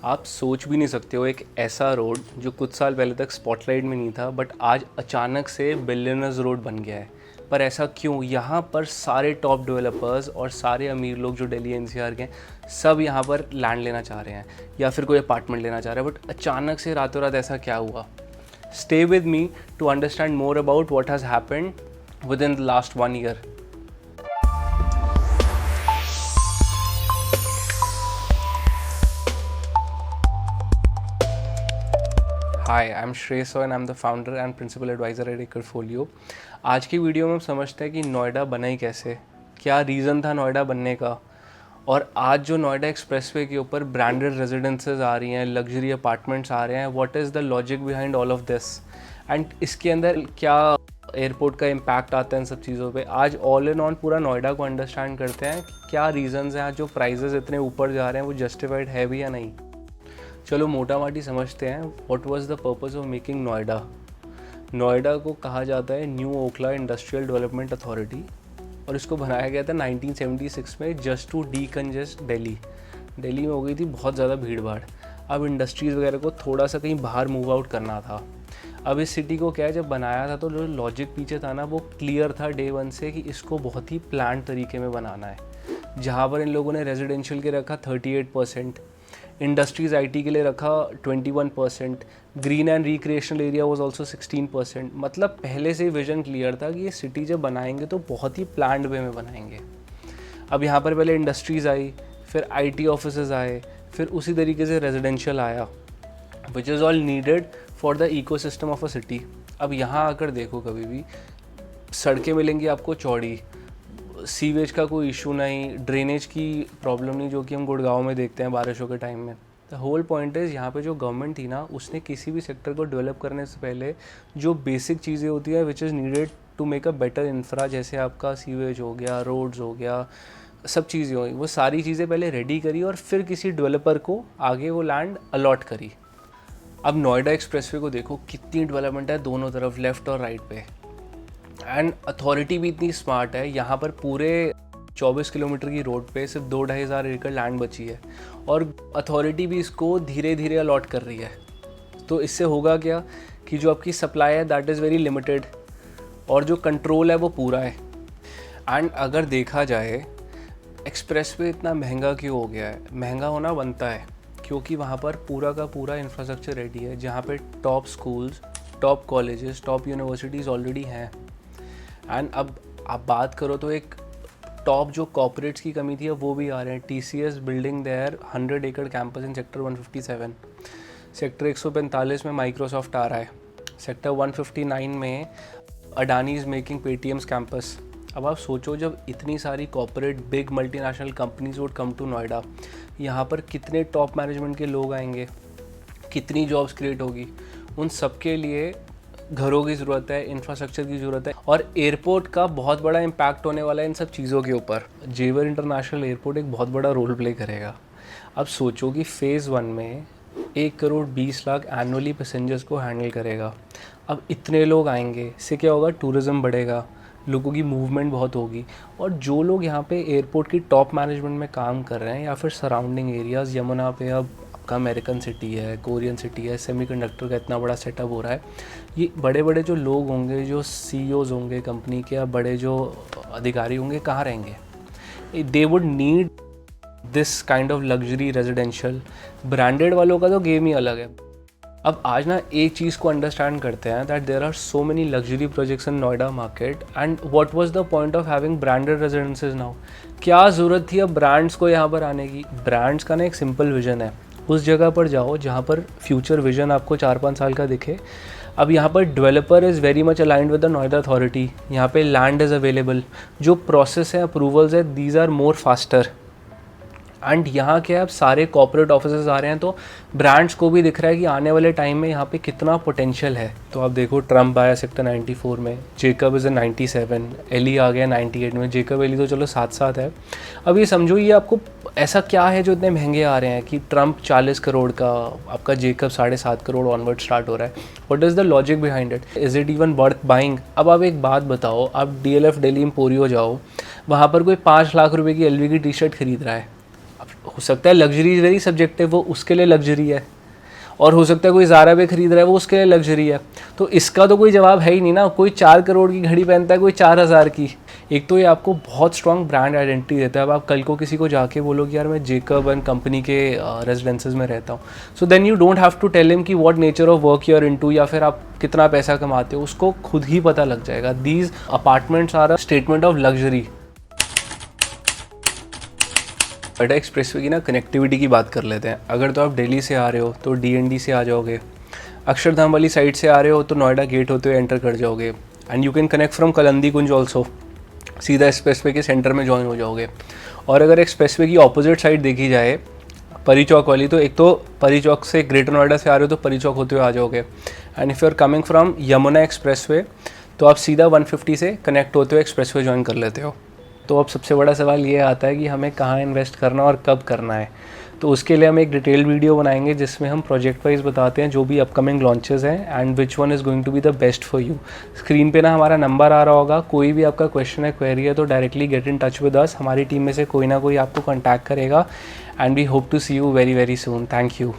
आप सोच भी नहीं सकते हो, एक ऐसा रोड जो कुछ साल पहले तक स्पॉटलाइट में नहीं था बट आज अचानक से बिलियनर्स रोड बन गया है। पर ऐसा क्यों? यहाँ पर सारे टॉप डेवलपर्स और सारे अमीर लोग जो दिल्ली एनसीआर के हैं, सब यहाँ पर लैंड लेना चाह रहे हैं या फिर कोई अपार्टमेंट लेना चाह रहे हैं। बट अचानक से रातों रात ऐसा क्या हुआ? Stay with me to understand more about what has happened with in the last 1 year. Hi, I am Shreyas and I am the founder and principal advisor at Ikarfolio. आज की वीडियो में हम समझते हैं कि नोएडा बना ही कैसे, क्या रीज़न था नोएडा बनने का, और आज जो नोएडा एक्सप्रेसवे के ऊपर ब्रांडेड रेजिडेंसेज आ रही हैं, लग्जरी अपार्टमेंट्स आ रहे हैं, what is the logic behind all of this, and इसके अंदर क्या एयरपोर्ट का इम्पैक्ट आता है इन सब चीज़ों पे। आज ऑल इन ऑन पूरा नोएडा को अंडरस्टैंड करते हैं, क्या रीज़न्स हैं आज जो प्राइजेस इतने ऊपर जा रहे हैं, वो जस्टिफाइड है भी या नहीं। चलो मोटा माटी समझते हैं, what was the purpose of making Noida. Noida को कहा जाता है New Okhla Industrial Development Authority, और इसको बनाया गया था 1976 में just to decongest Delhi. Delhi में हो गई थी बहुत ज़्यादा भीड़ भाड़, अब इंडस्ट्रीज़ वगैरह को थोड़ा सा कहीं बाहर मूव आउट करना था। अब इस सिटी को क्या है, जब बनाया था तो जो लॉजिक पीछे था ना, वो क्लियर था डे वन से कि इसको बहुत ही प्लान तरीके में बनाना है। जहाँ पर इन लोगों ने रेजिडेंशियल के रखा 38%, इंडस्ट्रीज़ आईटी के लिए रखा 21%, green and recreational area was also 16%। मतलब पहले से ही विजन क्लियर था कि ये सिटी जब बनाएंगे तो बहुत ही प्लान्ड वे में बनाएंगे। अब यहाँ पर पहले इंडस्ट्रीज़ आई, फिर आईटी ऑफिसेज आए, फिर उसी तरीके से रेजिडेंशियल आया, which is all needed for the ecosystem of a city. अब यहाँ आकर देखो, कभी भी सड़कें मिलेंगी आपको चौड़ी, सीवेज का कोई इशू नहीं, ड्रेनेज की प्रॉब्लम नहीं, जो कि हम गुड़गांव में देखते हैं बारिशों के टाइम में। द होल पॉइंट इज़, यहाँ पे जो गवर्नमेंट थी ना, उसने किसी भी सेक्टर को डेवलप करने से पहले जो बेसिक चीज़ें होती है which is needed to make a better infra, जैसे आपका सीवेज हो गया, रोड्स हो गया, सब चीज़ें हुई, वो सारी चीज़ें पहले रेडी करी और फिर किसी डेवलपर को आगे वो लैंड अलॉट करी। अब नोएडा एक्सप्रेसवे को देखो, कितनी डेवलपमेंट है दोनों तरफ, लेफ़्ट और राइट पे, एंड अथॉरिटी भी इतनी स्मार्ट है। यहाँ पर पूरे 24 किलोमीटर की रोड पे सिर्फ 2-2.5 हज़ार एकड़ लैंड बची है, और अथॉरिटी भी इसको धीरे धीरे अलॉट कर रही है। तो इससे होगा क्या कि जो आपकी सप्लाई है दैट इज़ वेरी लिमिटेड, और जो कंट्रोल है वो पूरा है। एंड अगर देखा जाए, एक्सप्रेसवे इतना महंगा क्यों हो गया है? महंगा होना बनता है क्योंकि वहाँ पर पूरा का पूरा इंफ्रास्ट्रक्चर रेडी है, जहाँ पे top schools, top colleges, top universities already हैं। एंड अब आप बात करो तो एक टॉप जो कॉर्पोरेट्स की कमी थी, अब वो भी आ रहे हैं। TCS बिल्डिंग देयर 100 एकड़ कैंपस इन सेक्टर 157, सेक्टर 145 में माइक्रोसॉफ्ट आ रहा है, सेक्टर 159 में Adani is making Paytm's campus. अब आप सोचो, जब इतनी सारी corporate big multinational companies would come to Noida, यहाँ पर कितने टॉप मैनेजमेंट के लोग आएंगे, कितनी जॉब्स क्रिएट होगी। उन सब के लिए घरों की ज़रूरत है, इंफ्रास्ट्रक्चर की ज़रूरत है, और एयरपोर्ट का बहुत बड़ा इम्पैक्ट होने वाला है इन सब चीज़ों के ऊपर। जेवर इंटरनेशनल एयरपोर्ट एक बहुत बड़ा रोल प्ले करेगा। अब सोचो कि फ़ेज़ 1 में 1 करोड़ 20 लाख एनुअली पैसेंजर्स को हैंडल करेगा। अब इतने लोग आएंगे, इससे क्या होगा? टूरिज़्म बढ़ेगा, लोगों की मूवमेंट बहुत होगी, और जो लोग यहाँ पे एयरपोर्ट की टॉप मैनेजमेंट में काम कर रहे हैं या फिर सराउंडिंग एरियाज़, यमुना पे अब का अमेरिकन सिटी है, कोरियन सिटी है, सेमीकंडक्टर का इतना बड़ा सेटअप हो रहा है, ये बड़े बड़े जो लोग होंगे, जो CEOs होंगे कंपनी के, या बड़े जो अधिकारी होंगे, कहाँ रहेंगे? They would need this kind of luxury residential. Branded वालों का तो गेम ही अलग है। अब आज ना एक चीज़ को अंडरस्टैंड करते हैं, that there are so many luxury projects in Noida market, and what was the point of having branded residences now? क्या ज़रूरत थी अब ब्रांड्स को यहाँ पर आने की? ब्रांड्स का ना एक सिंपल विजन है, उस जगह पर जाओ जहाँ पर फ्यूचर विजन आपको 4-5 साल का दिखे। अब यहाँ पर developer is very much aligned with the Noida authority, यहाँ पे लैंड इज़ अवेलेबल, जो प्रोसेस है, अप्रूवल्स है, these are more faster. And यहाँ क्या है, अब सारे कॉर्पोरेट ऑफिसेज आ रहे हैं, तो ब्रांड्स को भी दिख रहा है कि आने वाले टाइम में यहाँ पे कितना पोटेंशियल है। तो आप देखो, ट्रम्प आया सेक्टर 94 में, जेकब इज़ 97, एली आ गया 98 में। जेकब एली तो चलो साथ साथ है। अब ये समझो, ये आपको ऐसा क्या है जो इतने महंगे आ रहे हैं कि ट्रम्प 40 करोड़ का, आपका जेकब 7.5 करोड़ ऑनवर्ड स्टार्ट हो रहा है। What is the logic behind it? Is it even worth buying? अब आप एक बात बताओ, आप DLF दिल्ली एम्पोरियो जाओ, वहाँ पर कोई 5 लाख रुपए की LV की टी शर्ट खरीद रहा है। अब हो सकता है लग्जरी इज़ वेरी सब्जेक्टिव, वो उसके लिए लग्जरी है, और हो सकता है कोई ज़ारा पे खरीद रहा है, वो उसके लिए लग्जरी है। तो इसका तो कोई जवाब है ही नहीं ना। कोई 4 करोड़ की घड़ी पहनता है, कोई 4000 की। एक तो ये आपको बहुत स्ट्रॉन्ग ब्रांड आइडेंटिटी देता है। अब आप कल को किसी को जाके बोलो कि यार मैं जेकब एंड कंपनी के रेजिडेंसेस में रहता हूँ, so then you don't have to tell him कि what nature of work you are into, या फिर आप कितना पैसा कमाते हो, उसको खुद ही पता लग जाएगा। These apartments are a statement of luxury. Noida expressway की ना कनेक्टिविटी की बात कर लेते हैं। अगर तो आप दिल्ली से आ रहे हो तो डीएनडी से आ जाओगे, अक्षरधाम वाली साइड से आ रहे हो तो नोएडा गेट होते हुए एंटर कर जाओगे, and you can connect from Kalindi Kunj also, सीधा एक्सप्रेसवे के सेंटर में ज्वाइन हो जाओगे। और अगर एक्सप्रेसवे की ऑपोजिट साइड देखी जाए परी चौक वाली, तो एक तो परी चौक से ग्रेटर नोएडा से आ रहे हो तो परी चौक होते हुए आ जाओगे, and if you are coming from Yamuna expressway तो आप सीधा 150 से कनेक्ट होते हुए एक्सप्रेसवे ज्वाइन कर लेते हो। तो अब सबसे बड़ा सवाल ये आता है कि हमें कहाँ इन्वेस्ट करना और कब करना है। तो उसके लिए हम एक डिटेल्ड वीडियो बनाएंगे जिसमें हम प्रोजेक्ट वाइज बताते हैं जो भी अपकमिंग लॉन्चेस हैं and which one is going to be the best for you. Screen पे ना हमारा नंबर आ रहा होगा, कोई भी आपका क्वेश्चन है, क्वेरी है, तो directly get in touch with us. हमारी टीम में से कोई ना कोई आपको कॉन्टैक्ट करेगा, and we hope to see you very very soon. Thank you.